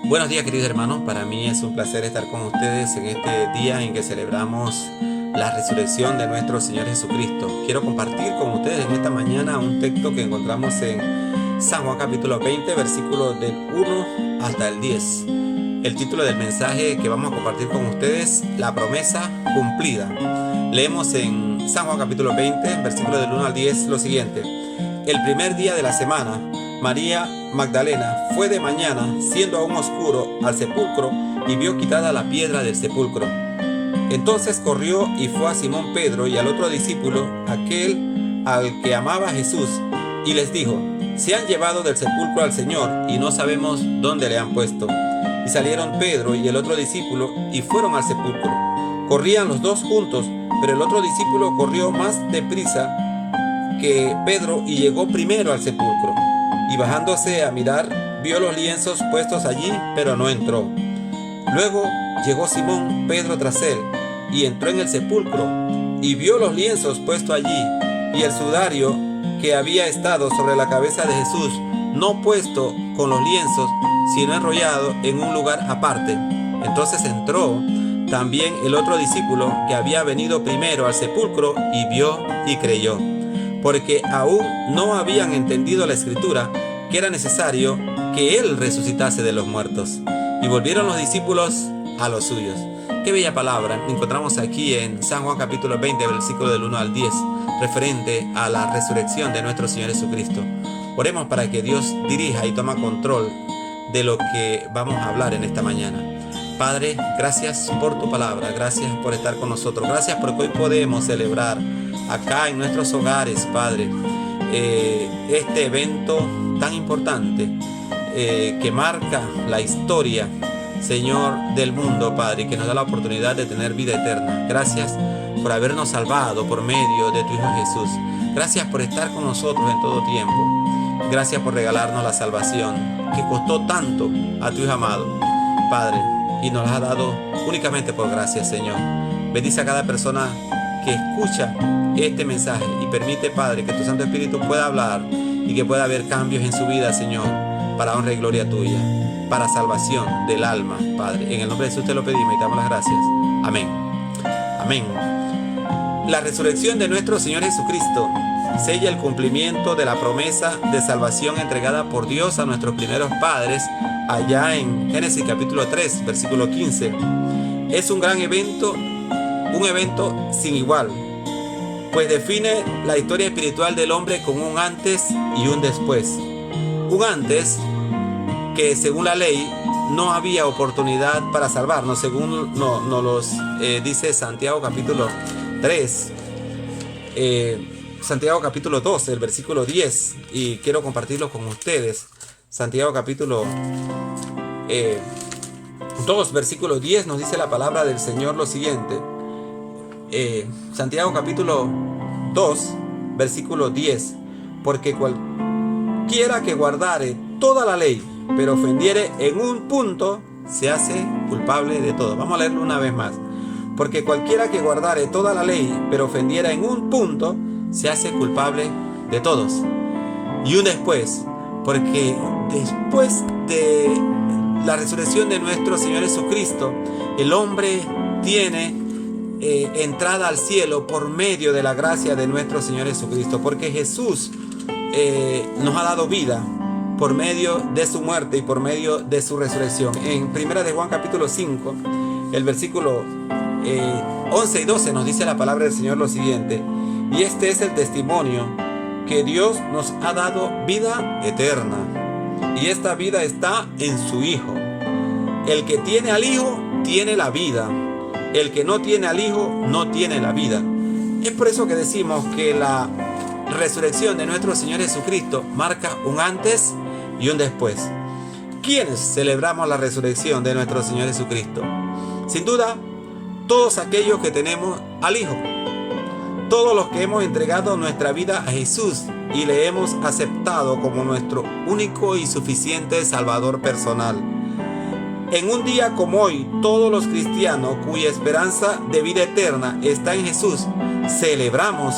Buenos días, queridos hermanos. Para mí es un placer estar con ustedes en este día en que celebramos la resurrección de nuestro Señor Jesucristo. Quiero compartir con ustedes en esta mañana un texto que encontramos en San Juan capítulo 20, versículos del 1 hasta el 10. El título del mensaje que vamos a compartir con ustedes, la promesa cumplida. Leemos en San Juan capítulo 20, versículos del 1 al 10 lo siguiente. El primer día de la semana, María Magdalena fue de mañana, siendo aún oscuro, al sepulcro y vio quitada la piedra del sepulcro. Entonces corrió y fue a Simón Pedro y al otro discípulo, aquel al que amaba Jesús, y les dijo: se han llevado del sepulcro al Señor y no sabemos dónde le han puesto. Y salieron Pedro y el otro discípulo y fueron al sepulcro. Corrían los dos juntos, pero el otro discípulo corrió más deprisa que Pedro y llegó primero al sepulcro. Y bajándose a mirar, vio los lienzos puestos allí, pero no entró. Luego llegó Simón Pedro tras él, y entró en el sepulcro, y vio los lienzos puestos allí, y el sudario que había estado sobre la cabeza de Jesús, no puesto con los lienzos, sino enrollado en un lugar aparte. Entonces entró también el otro discípulo que había venido primero al sepulcro, y vio y creyó, porque aún no habían entendido la escritura, que era necesario que él resucitase de los muertos. Y volvieron los discípulos a los suyos. Qué bella palabra encontramos aquí en San Juan capítulo 20, versículo del 1 al 10, referente a la resurrección de nuestro Señor Jesucristo. Oremos para que Dios dirija y toma control de lo que vamos a hablar en esta mañana. Padre, gracias por tu palabra, gracias por estar con nosotros, gracias porque hoy podemos celebrar acá en nuestros hogares, Padre, este evento tan importante que marca la historia, Señor, del mundo, Padre, y que nos da la oportunidad de tener vida eterna. Gracias por habernos salvado por medio de tu Hijo Jesús. Gracias por estar con nosotros en todo tiempo. Gracias por regalarnos la salvación que costó tanto a tu Hijo amado, Padre, y nos la has dado únicamente por gracia, Señor. Bendice a cada persona que escucha este mensaje y permite, Padre, que tu Santo Espíritu pueda hablar y que pueda haber cambios en su vida, Señor, para honra y gloria tuya, para salvación del alma, Padre. En el nombre de Jesús te lo pedimos y te damos las gracias. Amén. Amén. La resurrección de nuestro Señor Jesucristo sella el cumplimiento de la promesa de salvación entregada por Dios a nuestros primeros padres allá en Génesis capítulo 3, versículo 15. Es un gran evento, un evento sin igual, pues define la historia espiritual del hombre con un antes y un después. Un antes que según la ley no había oportunidad para salvarnos, según nos dice Santiago capítulo 3, Santiago capítulo 2, el versículo 10, y quiero compartirlo con ustedes. Santiago capítulo 2, versículo 10 nos dice la palabra del Señor lo siguiente. Santiago capítulo 2, versículo 10. Porque cualquiera que guardare toda la ley, pero ofendiere en un punto, se hace culpable de todo. Vamos a leerlo una vez más. Porque cualquiera que guardare toda la ley, pero ofendiera en un punto, se hace culpable de todos. Y un después, porque después de la resurrección de nuestro Señor Jesucristo, el hombre tiene entrada al cielo por medio de la gracia de nuestro Señor Jesucristo, porque Jesús nos ha dado vida por medio de su muerte y por medio de su resurrección. En primera de Juan capítulo 5, el versículo 11 y 12 nos dice la palabra del Señor lo siguiente: y este es el testimonio, que Dios nos ha dado vida eterna, y esta vida está en su Hijo. El que tiene al Hijo tiene la vida. El que no tiene al Hijo no tiene la vida. Es por eso que decimos que la resurrección de nuestro Señor Jesucristo marca un antes y un después. ¿Quiénes celebramos la resurrección de nuestro Señor Jesucristo? Sin duda, todos aquellos que tenemos al Hijo. Todos los que hemos entregado nuestra vida a Jesús y le hemos aceptado como nuestro único y suficiente Salvador personal. En un día como hoy, todos los cristianos cuya esperanza de vida eterna está en Jesús, celebramos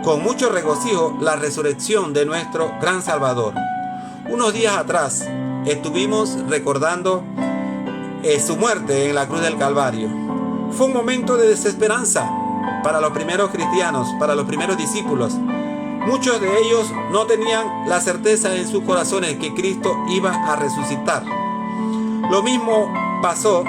con mucho regocijo la resurrección de nuestro gran Salvador. Unos días atrás estuvimos recordando su muerte en la cruz del Calvario. Fue un momento de desesperanza para los primeros cristianos, para los primeros discípulos. Muchos de ellos no tenían la certeza en sus corazones que Cristo iba a resucitar. Lo mismo pasó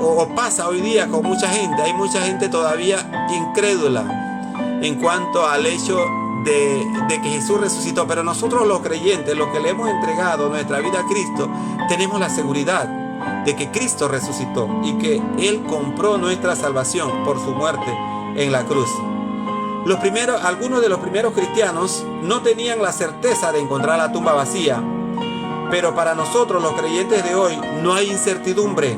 o pasa hoy día con mucha gente. Hay mucha gente todavía incrédula en cuanto al hecho de que Jesús resucitó. Pero nosotros los creyentes, los que le hemos entregado nuestra vida a Cristo, tenemos la seguridad de que Cristo resucitó y que Él compró nuestra salvación por su muerte en la cruz. Algunos de los primeros cristianos no tenían la certeza de encontrar la tumba vacía, pero para nosotros los creyentes de hoy no hay incertidumbre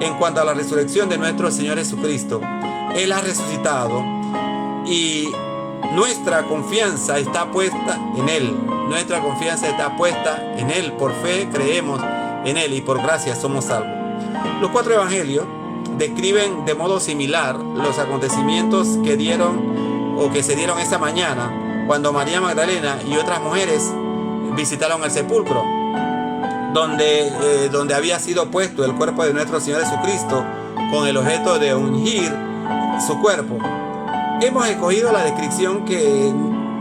en cuanto a la resurrección de nuestro Señor Jesucristo. Él ha resucitado y nuestra confianza está puesta en Él. Nuestra confianza está puesta en Él. Por fe creemos en Él y por gracia somos salvos. Los 4 evangelios describen de modo similar los acontecimientos que se dieron esa mañana cuando María Magdalena y otras mujeres visitaron el sepulcro donde había sido puesto el cuerpo de nuestro Señor Jesucristo con el objeto de ungir su cuerpo. Hemos escogido la descripción que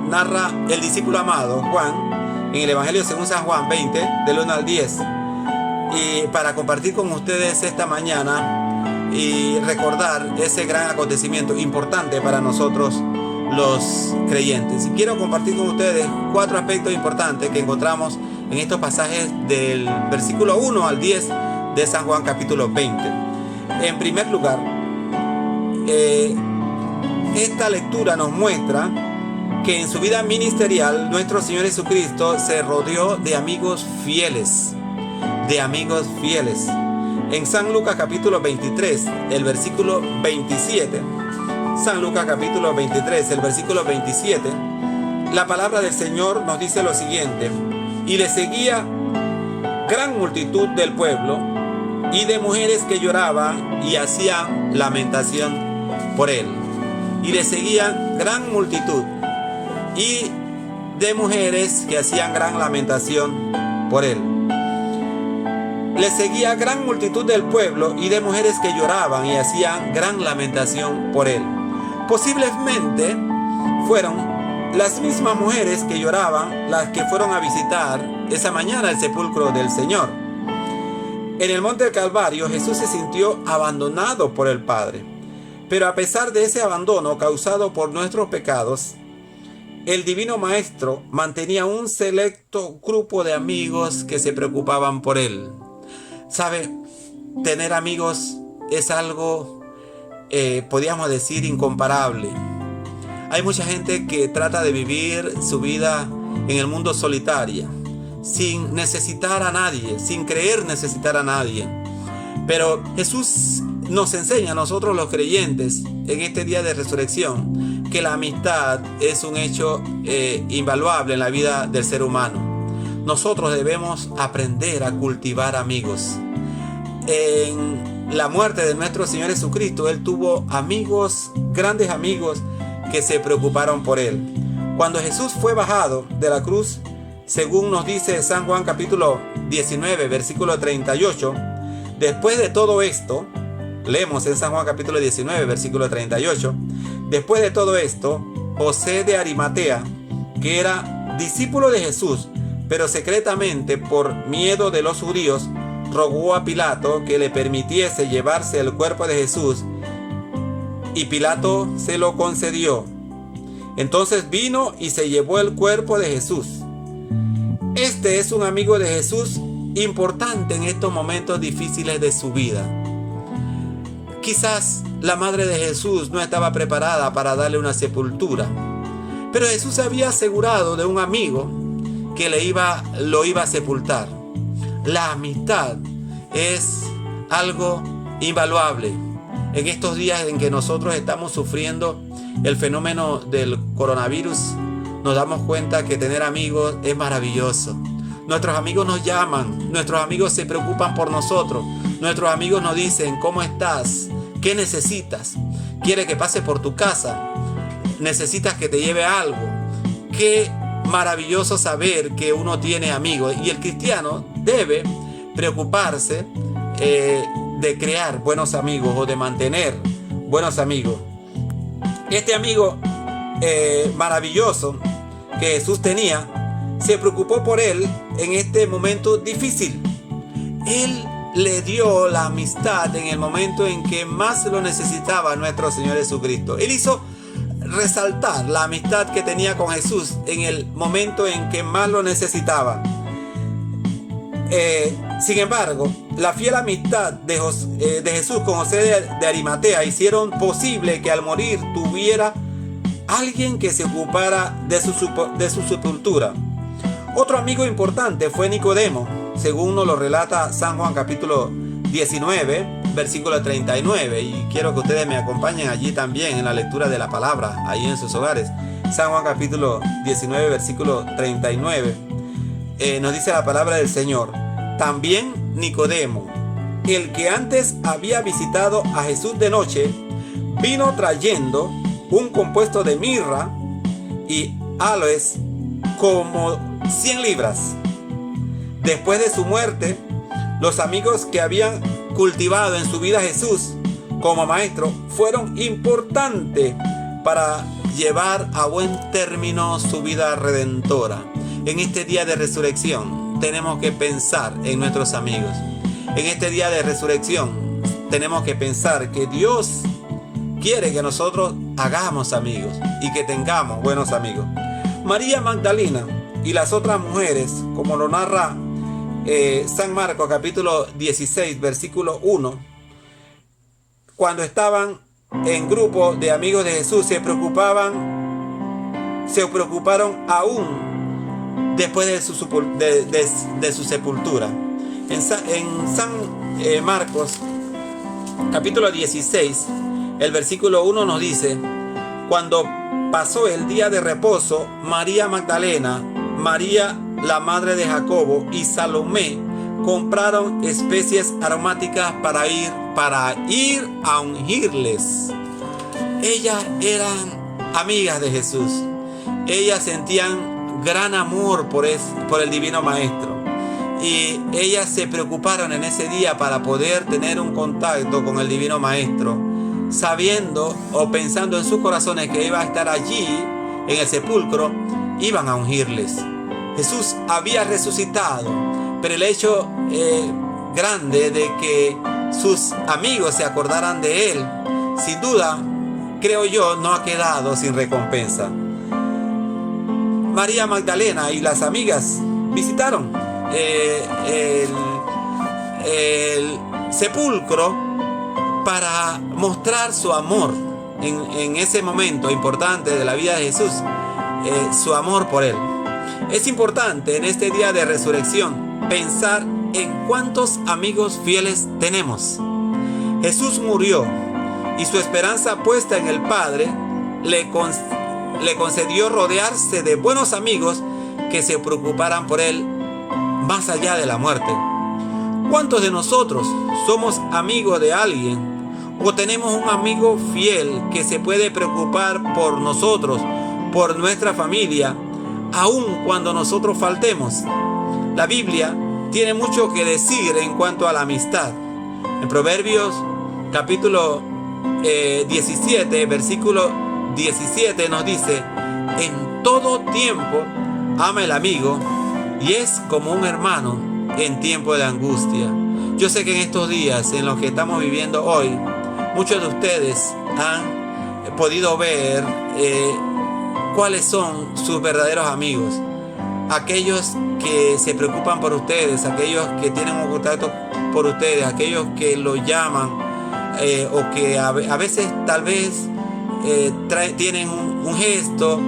narra el discípulo amado Juan en el Evangelio según San Juan 20, del 1 al 10, y para compartir con ustedes esta mañana y recordar ese gran acontecimiento importante para nosotros los creyentes. Y quiero compartir con ustedes 4 aspectos importantes que encontramos en estos pasajes del versículo 1 al 10 de San Juan capítulo 20. En primer lugar, esta lectura nos muestra que en su vida ministerial nuestro Señor Jesucristo se rodeó de amigos fieles. En San Lucas capítulo 23, el versículo 27, San Lucas capítulo 23, el versículo 27, la palabra del Señor nos dice lo siguiente: y le seguía gran multitud del pueblo y de mujeres que lloraban y hacían lamentación por él. Y le seguía gran multitud y de mujeres que hacían gran lamentación por él. Le seguía gran multitud del pueblo y de mujeres que lloraban y hacían gran lamentación por él. Posiblemente fueron las mismas mujeres que lloraban las que fueron a visitar esa mañana el sepulcro del Señor. En el monte del Calvario, Jesús se sintió abandonado por el Padre. Pero a pesar de ese abandono causado por nuestros pecados, el Divino Maestro mantenía un selecto grupo de amigos que se preocupaban por él. ¿Sabe? Tener amigos es algo, podríamos decir, incomparable. Hay mucha gente que trata de vivir su vida en el mundo solitaria, sin necesitar a nadie, sin creer necesitar a nadie. Pero Jesús nos enseña a nosotros los creyentes en este día de resurrección que la amistad es un hecho invaluable en la vida del ser humano. Nosotros debemos aprender a cultivar amigos. En la muerte de nuestro Señor Jesucristo, Él tuvo amigos, grandes amigos, que se preocuparon por Él. Cuando Jesús fue bajado de la cruz, según nos dice San Juan capítulo 19, versículo 38, después de todo esto, leemos en San Juan capítulo 19, versículo 38, después de todo esto, José de Arimatea, que era discípulo de Jesús, pero secretamente por miedo de los judíos, rogó a Pilato que le permitiese llevarse el cuerpo de Jesús, y Pilato se lo concedió. Entonces vino y se llevó el cuerpo de Jesús. Este es un amigo de Jesús importante en estos momentos difíciles de su vida. Quizás la madre de Jesús no estaba preparada para darle una sepultura, pero Jesús se había asegurado de un amigo que lo iba a sepultar. La amistad es algo invaluable. En estos días en que nosotros estamos sufriendo el fenómeno del coronavirus, nos damos cuenta que tener amigos es maravilloso. Nuestros amigos nos llaman, nuestros amigos se preocupan por nosotros, nuestros amigos nos dicen: ¿cómo estás? ¿Qué necesitas? ¿Quieres que pase por tu casa? ¿Necesitas que te lleve algo? ¿Qué maravilloso saber que uno tiene amigos, y el cristiano debe preocuparse de crear buenos amigos o de mantener buenos amigos. Este amigo maravilloso que Jesús tenía se preocupó por él en este momento difícil. Él le dio la amistad en el momento en que más lo necesitaba nuestro Señor Jesucristo. Él hizo resaltar la amistad que tenía con Jesús en el momento en que más lo necesitaba. Sin embargo, la fiel amistad de Jesús con José de Arimatea hicieron posible que al morir tuviera alguien que se ocupara de su sepultura. Otro amigo importante fue Nicodemo, según nos lo relata San Juan capítulo 19, versículo 39. Y quiero que ustedes me acompañen allí también en la lectura de la palabra, ahí en sus hogares. San Juan capítulo 19, versículo 39. Nos dice la palabra del Señor: también Nicodemo, el que antes había visitado a Jesús de noche, vino trayendo un compuesto de mirra y aloes como 100 libras. Después de su muerte, los amigos que habían cultivado en su vida a Jesús como maestro fueron importantes para llevar a buen término su vida redentora. En este día de resurrección tenemos que pensar en nuestros amigos. En este día de resurrección tenemos que pensar que Dios quiere que nosotros hagamos amigos y que tengamos buenos amigos. María Magdalena y las otras mujeres, como lo narra San Marcos capítulo 16 versículo 1, cuando estaban en grupo de amigos de Jesús, se preocuparon aún después de su sepultura. En San Marcos capítulo 16, el versículo 1 nos dice: cuando pasó el día de reposo, María Magdalena, María la madre de Jacobo y Salomé compraron especies aromáticas para ir a ungirles. Ellas eran amigas de Jesús. Ellas sentían gran amor por el divino maestro, y ellas se preocuparon en ese día para poder tener un contacto con el divino maestro, sabiendo o pensando en sus corazones que iba a estar allí en el sepulcro. Iban a ungirles. Jesús había resucitado, pero el hecho grande de que sus amigos se acordaran de él, sin duda, creo yo, no ha quedado sin recompensa. María Magdalena y las amigas visitaron el sepulcro para mostrar su amor en ese momento importante de la vida de Jesús, su amor por él. Es importante en este día de resurrección pensar en cuántos amigos fieles tenemos. Jesús murió y su esperanza puesta en el Padre le concedió rodearse de buenos amigos que se preocuparan por él más allá de la muerte. ¿Cuántos de nosotros somos amigos de alguien o tenemos un amigo fiel que se puede preocupar por nosotros, por nuestra familia, aun cuando nosotros faltemos? La Biblia tiene mucho que decir en cuanto a la amistad. En Proverbios capítulo 17, versículo 17 nos dice: en todo tiempo ama el amigo y es como un hermano en tiempo de angustia. Yo sé que en estos días en los que estamos viviendo hoy, muchos de ustedes han podido ver cuáles son sus verdaderos amigos. Aquellos que se preocupan por ustedes, aquellos que tienen un contacto por ustedes, aquellos que lo llaman o que a veces tal vez tienen un gesto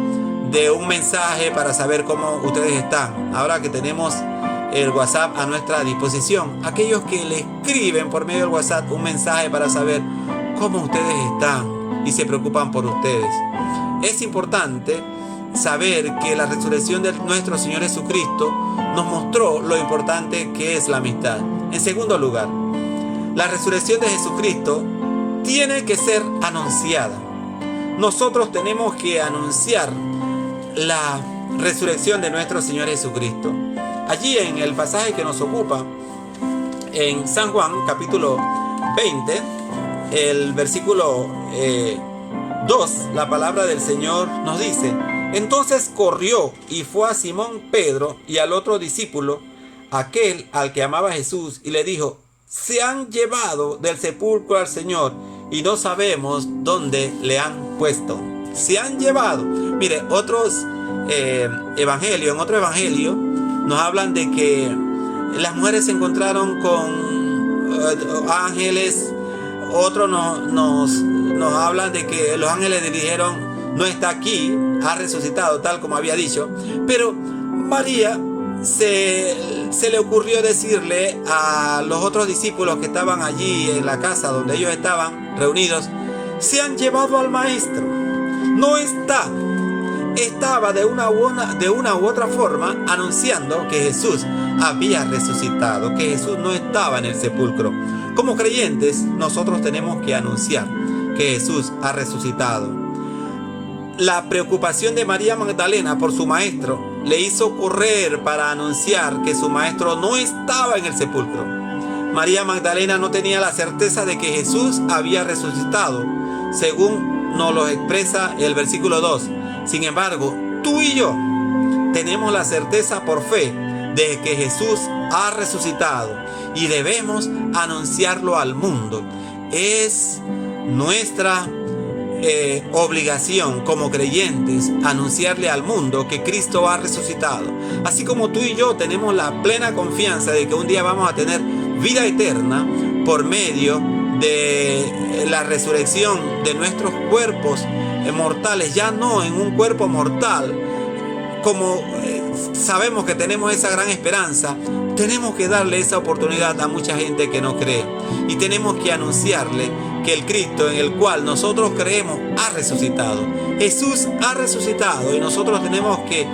de un mensaje para saber cómo ustedes están. Ahora que tenemos el WhatsApp a nuestra disposición, aquellos que le escriben por medio del WhatsApp un mensaje para saber cómo ustedes están y se preocupan por ustedes. Es importante saber que la resurrección de nuestro Señor Jesucristo nos mostró lo importante que es la amistad. En segundo lugar, la resurrección de Jesucristo tiene que ser anunciada. Nosotros tenemos que anunciar la resurrección de nuestro Señor Jesucristo. Allí en el pasaje que nos ocupa, en San Juan capítulo 20, el versículo 2, la palabra del Señor nos dice: entonces corrió y fue a Simón Pedro y al otro discípulo, aquel al que amaba Jesús, y le dijo: se han llevado del sepulcro al Señor y no sabemos dónde le han puesto. Se han llevado. Mire, otros evangelios, en otro evangelio nos hablan de que las mujeres se encontraron con ángeles. Otros nos hablan de que los ángeles le dijeron: no está aquí, ha resucitado, tal como había dicho. Pero María se le ocurrió decirle a los otros discípulos que estaban allí en la casa donde ellos estaban reunidos: se han llevado al maestro, no está. Estaba de una u otra forma anunciando que Jesús había resucitado, que Jesús no estaba en el sepulcro. Como creyentes, nosotros tenemos que anunciar que Jesús ha resucitado. La preocupación de María Magdalena por su maestro le hizo correr para anunciar que su maestro no estaba en el sepulcro. María Magdalena no tenía la certeza de que Jesús había resucitado, según nos lo expresa el versículo 2. Sin embargo, tú y yo tenemos la certeza por fe de que Jesús ha resucitado y debemos anunciarlo al mundo. Es nuestra obligación como creyentes anunciarle al mundo que Cristo ha resucitado. Así como tú y yo tenemos la plena confianza de que un día vamos a tener vida eterna por medio de la resurrección de nuestros cuerpos mortales, ya no en un cuerpo mortal. Como sabemos que tenemos esa gran esperanza, tenemos que darle esa oportunidad a mucha gente que no cree, y tenemos que anunciarle que el Cristo en el cual nosotros creemos ha resucitado. Jesús ha resucitado y nosotros tenemos que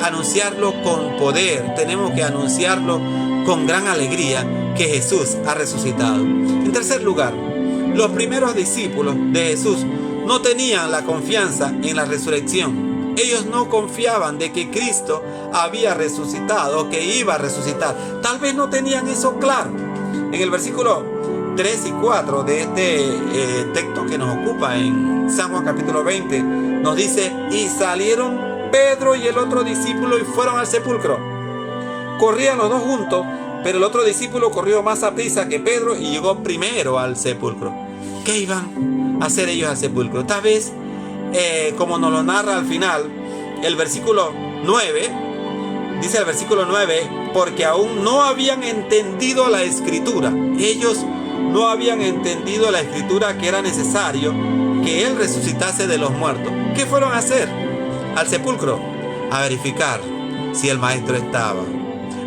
anunciarlo con poder, tenemos que anunciarlo con gran alegría que Jesús ha resucitado. En tercer lugar, los primeros discípulos de Jesús no tenían la confianza en la resurrección. Ellos no confiaban de que Cristo había resucitado, que iba a resucitar. Tal vez no tenían eso claro. En el versículo 3 y 4 de este texto que nos ocupa en San Juan capítulo 20, nos dice: y salieron Pedro y el otro discípulo y fueron al sepulcro. Corrían los dos juntos, pero el otro discípulo corrió más aprisa que Pedro y llegó primero al sepulcro. ¿Qué iban a hacer ellos al sepulcro? Tal vez, como nos lo narra al final, el versículo 9, dice el versículo 9, porque aún no habían entendido la escritura. Ellos no habían entendido la escritura, que era necesario que Él resucitase de los muertos. ¿Qué fueron a hacer? Al sepulcro, a verificar si el maestro estaba.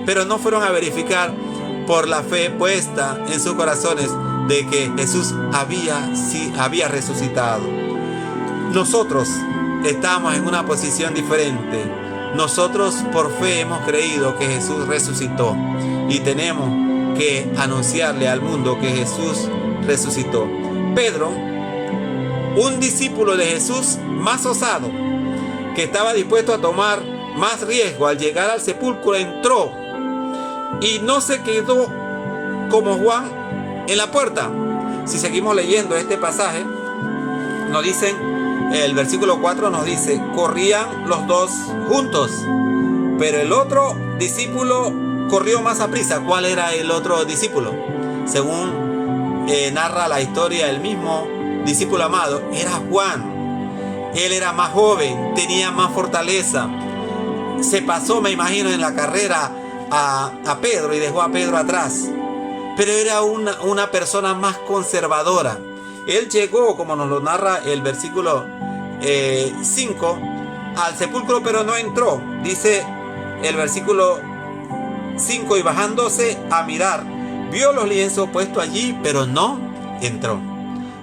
Pero no fueron a verificar por la fe puesta en sus corazones de que Jesús había resucitado. Nosotros estamos en una posición diferente. Nosotros por fe hemos creído que Jesús resucitó y tenemos que anunciarle al mundo que Jesús resucitó. Pedro, un discípulo de Jesús más osado, que estaba dispuesto a tomar más riesgo, al llegar al sepulcro entró y no se quedó como Juan en la puerta. Si seguimos leyendo este pasaje, nos dicen, el versículo 4 nos dice: corrían los dos juntos, pero el otro discípulo corrió más aprisa. ¿Cuál era el otro discípulo? Según narra la historia, el mismo discípulo amado era Juan. Él era más joven, tenía más fortaleza. Se pasó, me imagino, en la carrera a Pedro y dejó a Pedro atrás. Pero era una persona más conservadora. Él llegó, como nos lo narra el versículo 5, al sepulcro, pero no entró. Dice el versículo 5: y bajándose a mirar, vio los lienzos puestos allí, pero no entró.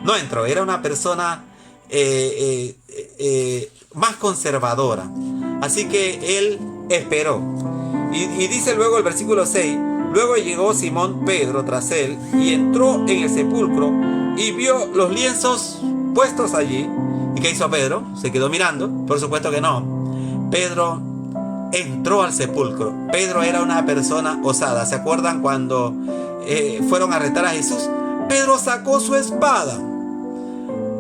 No entró, era una persona más conservadora. Así que él esperó. Y dice luego el versículo 6: luego llegó Simón Pedro tras él y entró en el sepulcro y vio los lienzos puestos allí. ¿Y qué hizo Pedro? ¿Se quedó mirando? Por supuesto que no. Pedro entró al sepulcro. Pedro era una persona osada. ¿Se acuerdan cuando fueron a arrestar a Jesús? Pedro sacó su espada.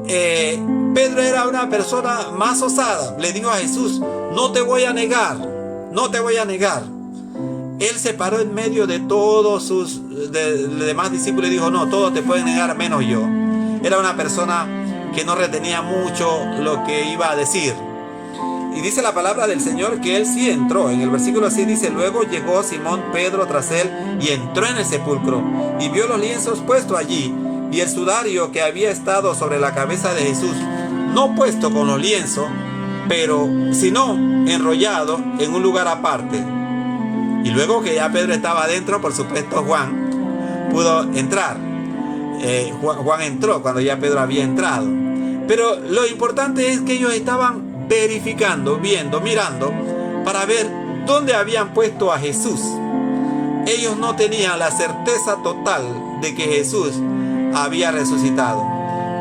Pedro era una persona más osada. Le dijo a Jesús: no te voy a negar, no te voy a negar. Él se paró en medio de todos sus demás discípulos y dijo: no, todos te pueden negar menos yo. Era una persona que no retenía mucho lo que iba a decir. Y dice la palabra del Señor que él sí entró. En el versículo 6 dice: luego llegó Simón Pedro tras él y entró en el sepulcro y vio los lienzos puestos allí y el sudario que había estado sobre la cabeza de Jesús, no puesto con los lienzos, pero sino enrollado en un lugar aparte. Y luego que ya Pedro estaba adentro, por supuesto Juan pudo entrar. Juan entró cuando ya Pedro había entrado. Pero lo importante es que ellos estaban verificando, viendo, mirando para ver dónde habían puesto a Jesús. Ellos no tenían la certeza total de que Jesús había resucitado.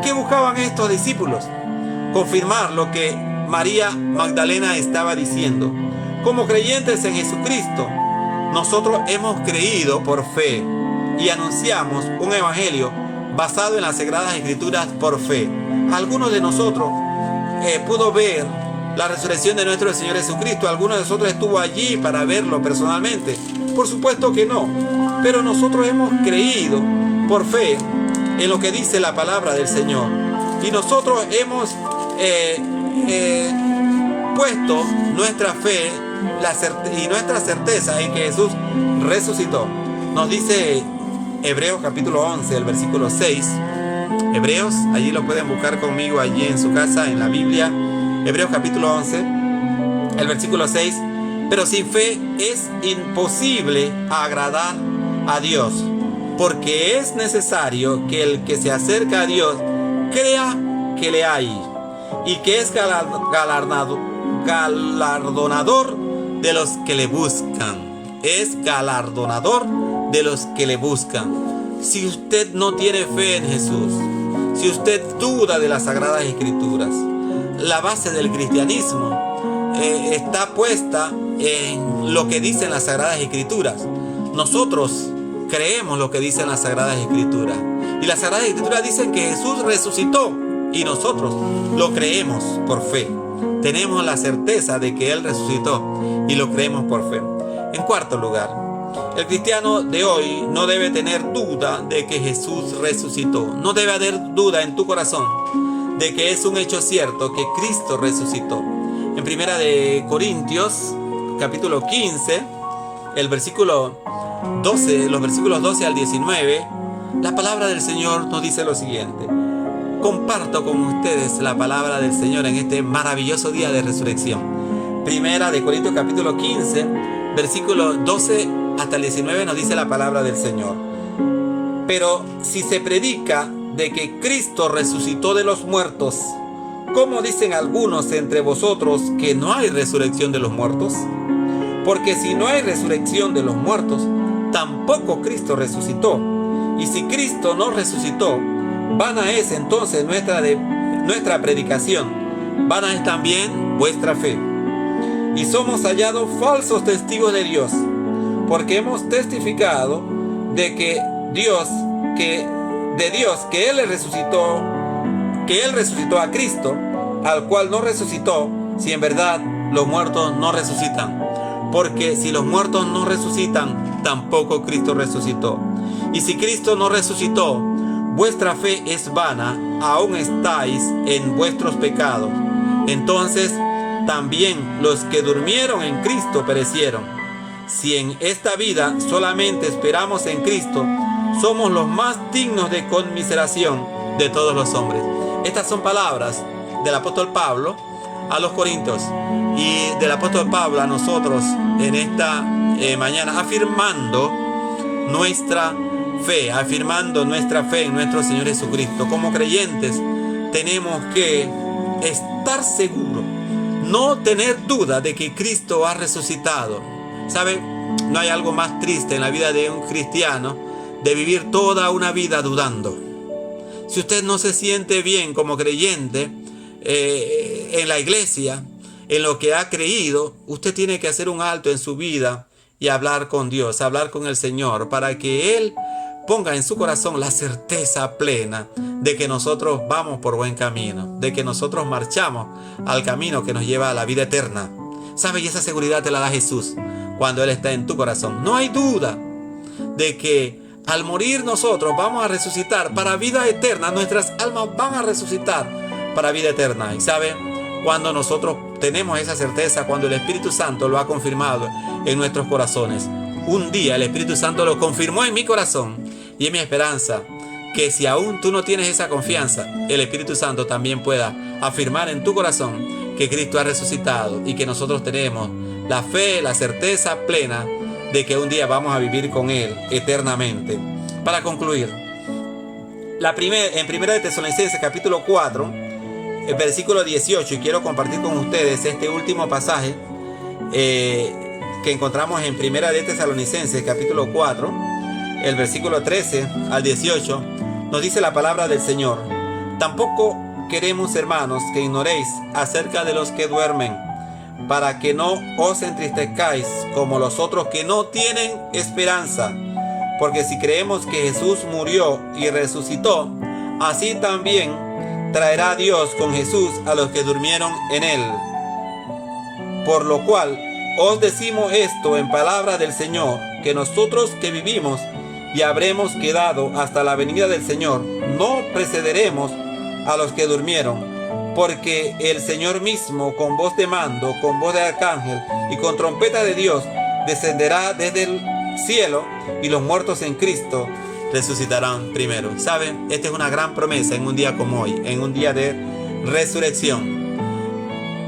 ¿Qué buscaban estos discípulos? Confirmar lo que María Magdalena estaba diciendo. Como creyentes en Jesucristo, nosotros hemos creído por fe y anunciamos un evangelio basado en las Sagradas Escrituras por fe. Algunos de nosotros pudo ver la resurrección de nuestro Señor Jesucristo. Algunos de nosotros estuvo allí para verlo personalmente. Por supuesto que no. Pero nosotros hemos creído por fe en lo que dice la palabra del Señor. Y nosotros hemos puesto nuestra fe y nuestra certeza en que Jesús resucitó. Nos dice Hebreos capítulo 11, el versículo 6. Hebreos, allí lo pueden buscar conmigo allí en su casa, en la Biblia. Hebreos capítulo 11, el versículo 6. Pero sin fe es imposible agradar a Dios, porque es necesario que el que se acerca a Dios crea que le hay y que es galardonador de los que le buscan. Es galardonador de los que le buscan. Si usted no tiene fe en Jesús, si usted duda de las Sagradas Escrituras, la base del cristianismo está puesta en lo que dicen las Sagradas Escrituras. Nosotros creemos lo que dicen las Sagradas Escrituras. Y las Sagradas Escrituras dicen que Jesús resucitó y nosotros lo creemos por fe. Tenemos la certeza de que Él resucitó y lo creemos por fe. En cuarto lugar, el cristiano de hoy no debe tener duda de que Jesús resucitó. No debe haber duda en tu corazón de que es un hecho cierto que Cristo resucitó. En primera de Corintios, capítulo 15, el versículo 12, los versículos 12 al 19, la palabra del Señor nos dice lo siguiente. Comparto con ustedes la palabra del Señor en este maravilloso día de resurrección. Primera de Corintios capítulo 15, versículo 12 hasta el 19 nos dice la palabra del Señor. Pero si se predica de que Cristo resucitó de los muertos, ¿cómo dicen algunos entre vosotros que no hay resurrección de los muertos? Porque si no hay resurrección de los muertos, tampoco Cristo resucitó. Y si Cristo no resucitó, vana es entonces nuestra predicación, vana es también vuestra fe. Y somos hallados falsos testigos de Dios, porque hemos testificado de que Dios, que Él resucitó a Cristo, al cual no resucitó, si en verdad los muertos no resucitan. Porque si los muertos no resucitan, tampoco Cristo resucitó. Y si Cristo no resucitó, vuestra fe es vana, aún estáis en vuestros pecados. Entonces también los que durmieron en Cristo perecieron. Si en esta vida solamente esperamos en Cristo, somos los más dignos de conmiseración de todos los hombres. Estas son palabras del apóstol Pablo a los Corintios y del apóstol Pablo a nosotros en esta mañana, afirmando nuestra fe en nuestro Señor Jesucristo. Como creyentes tenemos que estar seguros, no tener duda de que Cristo ha resucitado. ¿Sabe? No hay algo más triste en la vida de un cristiano de vivir toda una vida dudando. Si usted no se siente bien como creyente en la iglesia, en lo que ha creído, usted tiene que hacer un alto en su vida y hablar con Dios, hablar con el Señor, para que Él ponga en su corazón la certeza plena de que nosotros vamos por buen camino, de que nosotros marchamos al camino que nos lleva a la vida eterna. ¿Sabe? Y esa seguridad te la da Jesús cuando Él está en tu corazón. No hay duda de que al morir nosotros vamos a resucitar para vida eterna. Nuestras almas van a resucitar para vida eterna. Y ¿sabe? Cuando nosotros tenemos esa certeza, cuando el Espíritu Santo lo ha confirmado en nuestros corazones. Un día el Espíritu Santo lo confirmó en mi corazón y es mi esperanza que si aún tú no tienes esa confianza, el Espíritu Santo también pueda afirmar en tu corazón que Cristo ha resucitado y que nosotros tenemos la fe, la certeza plena de que un día vamos a vivir con Él eternamente. Para concluir, en 1 de Tesalonicenses capítulo 4, el versículo 18, y quiero compartir con ustedes este último pasaje que encontramos en 1 de Tesalonicenses capítulo 4, el versículo 13 al 18, nos dice la palabra del Señor: tampoco queremos, hermanos, que ignoréis acerca de los que duermen, para que no os entristezcáis como los otros que no tienen esperanza. Porque si creemos que Jesús murió y resucitó, así también traerá Dios con Jesús a los que durmieron en Él. Por lo cual os decimos esto en palabra del Señor, que nosotros que vivimos y habremos quedado hasta la venida del Señor, no precederemos a los que durmieron. Porque el Señor mismo, con voz de mando, con voz de arcángel y con trompeta de Dios, descenderá desde el cielo, y los muertos en Cristo resucitarán primero. ¿Saben? Esta es una gran promesa en un día como hoy, en un día de resurrección.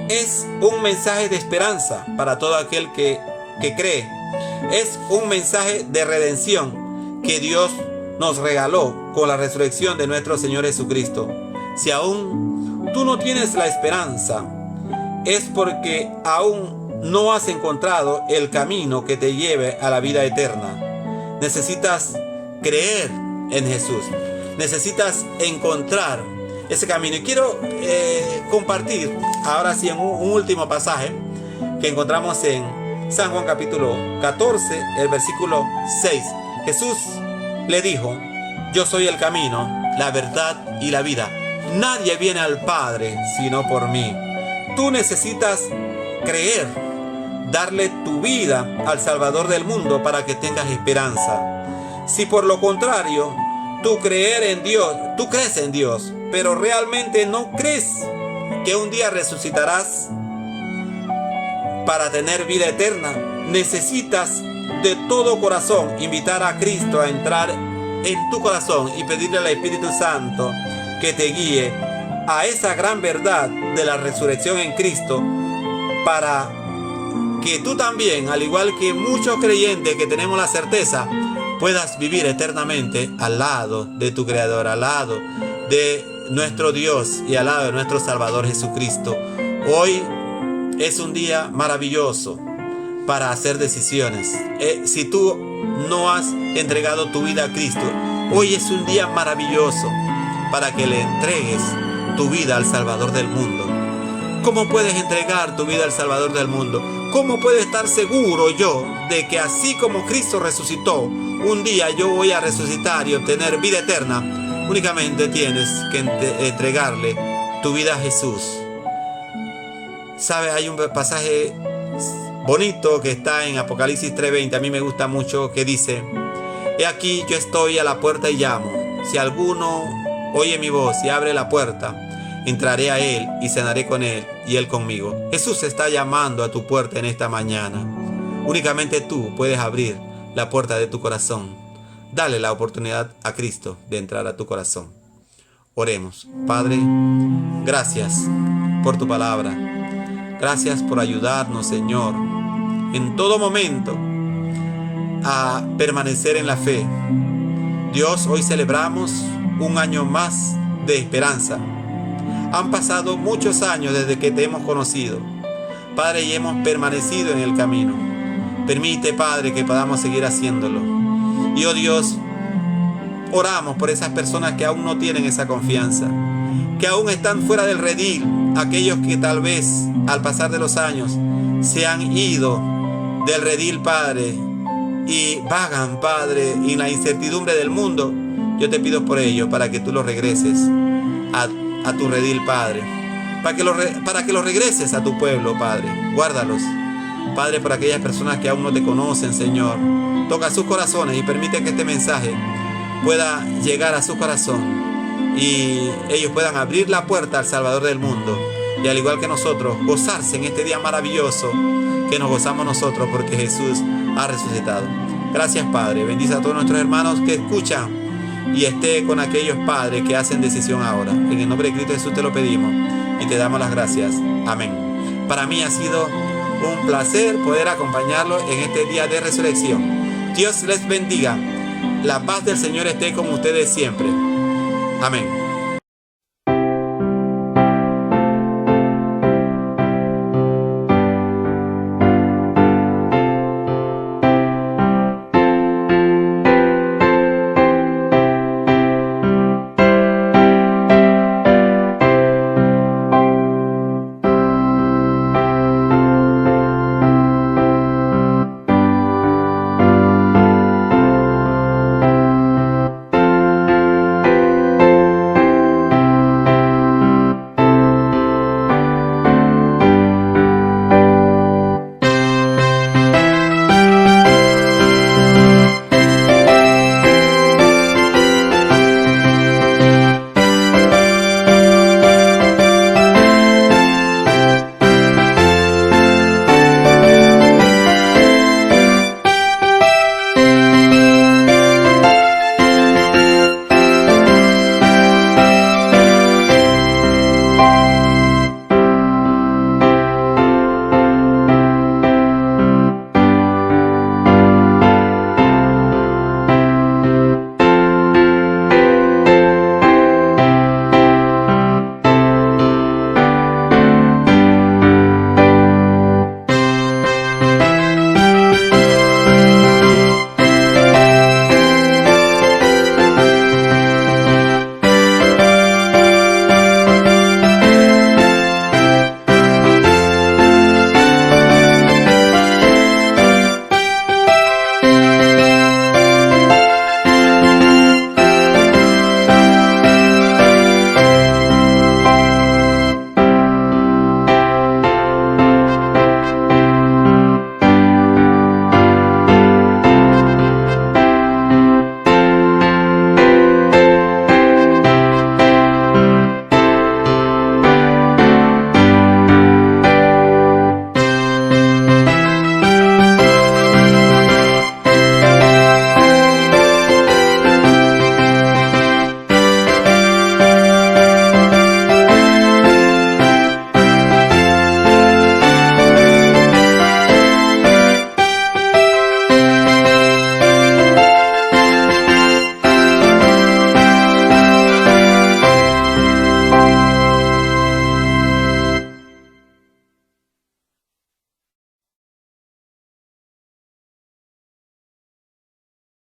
Es un mensaje de esperanza para todo aquel que cree. Es un mensaje de redención que Dios nos regaló con la resurrección de nuestro Señor Jesucristo. Si aún tú no tienes la esperanza, es porque aún no has encontrado el camino que te lleve a la vida eterna. Necesitas creer en Jesús. Necesitas encontrar ese camino. Y quiero compartir ahora sí en un último pasaje que encontramos en San Juan capítulo 14, el versículo 6. Jesús le dijo: yo soy el camino, la verdad y la vida. Nadie viene al Padre sino por mí. Tú necesitas creer, darle tu vida al Salvador del mundo para que tengas esperanza. Si por lo contrario, tú crees en Dios, pero realmente no crees que un día resucitarás para tener vida eterna, necesitas de todo corazón invitar a Cristo a entrar en tu corazón y pedirle al Espíritu Santo que te guíe a esa gran verdad de la resurrección en Cristo, para que tú también, al igual que muchos creyentes que tenemos la certeza, puedas vivir eternamente al lado de tu Creador, al lado de nuestro Dios y al lado de nuestro Salvador Jesucristo. Hoy es un día maravilloso para hacer decisiones. Si tú no has entregado tu vida a Cristo, hoy es un día maravilloso para que le entregues tu vida al Salvador del mundo. ¿Cómo puedes entregar tu vida al Salvador del mundo? ¿Cómo puedo estar seguro yo de que así como Cristo resucitó, un día yo voy a resucitar y obtener vida eterna? Únicamente tienes que entregarle tu vida a Jesús. ¿Sabe? Hay un pasaje bonito que está en Apocalipsis 3:20, a mí me gusta mucho, que dice: he aquí yo estoy a la puerta y llamo. Si alguno oye mi voz y abre la puerta, entraré a él y cenaré con él y él conmigo. Jesús está llamando a tu puerta en esta mañana. Únicamente tú puedes abrir la puerta de tu corazón. Dale la oportunidad a Cristo de entrar a tu corazón. Oremos. Padre, gracias por tu palabra. Gracias por ayudarnos, Señor, en todo momento a permanecer en la fe. Dios, hoy celebramos un año más de esperanza. Han pasado muchos años desde que te hemos conocido, Padre, y hemos permanecido en el camino. Permite, Padre, que podamos seguir haciéndolo. Y, oh Dios, oramos por esas personas que aún no tienen esa confianza, que aún están fuera del redil, aquellos que tal vez al pasar de los años se han ido del redil, Padre, y vagan, Padre, en la incertidumbre del mundo, yo te pido por ello, para que tú los regreses a tu redil, Padre, para que los regreses a tu pueblo, Padre. Guárdalos, Padre, por aquellas personas que aún no te conocen, Señor. Toca sus corazones y permite que este mensaje pueda llegar a su corazón y ellos puedan abrir la puerta al Salvador del mundo, y al igual que nosotros, gozarse en este día maravilloso que nos gozamos nosotros porque Jesús ha resucitado. Gracias, Padre. Bendice a todos nuestros hermanos que escuchan y esté con aquellos, Padre, que hacen decisión ahora. En el nombre de Cristo Jesús te lo pedimos y te damos las gracias. Amén. Para mí ha sido un placer poder acompañarlos en este día de resurrección. Dios les bendiga. La paz del Señor esté con ustedes siempre. Amén.